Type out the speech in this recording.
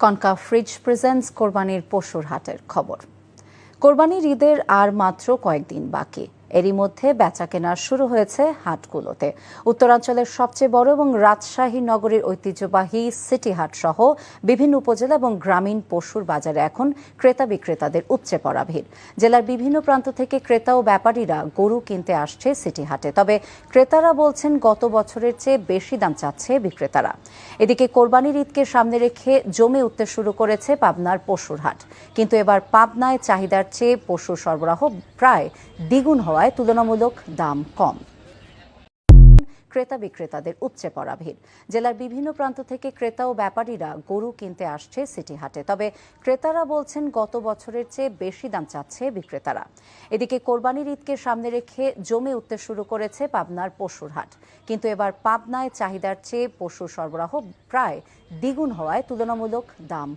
Concha fridge presents কোরবানির পশুর হাটের খবর। কোরবানির ঈদের আর মাত্র কয়েকদিন বাকি। এরই মধ্যে বেচাকেনা শুরু হয়েছে হাটগুলোতে। উত্তরাঞ্চলের সবচেয়ে বড় এবং রাজশাহী নগরীর ঐতিহ্যবাহী সিটি হাট সহ বিভিন্ন উপজেলা এবং গ্রামীণ পশুর বাজারে এখন ক্রেতা বিক্রেতাদের উপচে পড়া ভিড়। জেলার বিভিন্ন প্রান্ত থেকে ক্রেতা ও ব্যাপারীরা গরু কিনতে আসছে সিটি হাটে। তবে ক্রেতারা বলছেন গত বছরের চেয়ে বেশি দাম চাচ্ছে বিক্রেতারা। এদিকে কোরবানির ঈদকে সামনে রেখে জমে উঠতে শুরু করেছে পাবনার পশুর হাট। কিন্তু এবার পাবনায় চাহিদার চেয়ে পশুর সরবরাহ প্রায় দ্বিগুণ হওয়ায় তুলনামূলক দাম কম। ক্রেতা বিক্রেতাদের উপচে পড়া ভিড়। জেলার বিভিন্ন প্রান্ত থেকে ক্রেতা ও ব্যাপারীরা গরু কিনতে আসছে সিটি হাটে। তবে ক্রেতারা বলছেন গত বছরের চেয়ে বেশি দাম চাচ্ছে বিক্রেতারা। এদিকে কোরবানির ঈদকে সামনে রেখে জমে উঠতে শুরু করেছে পাবনার পশুর হাট। কিন্তু এবার পাবনায় চাহিদার চেয়ে পশুর সরবরাহ প্রায় দ্বিগুণ হওয়ায় তুলনামূলক দাম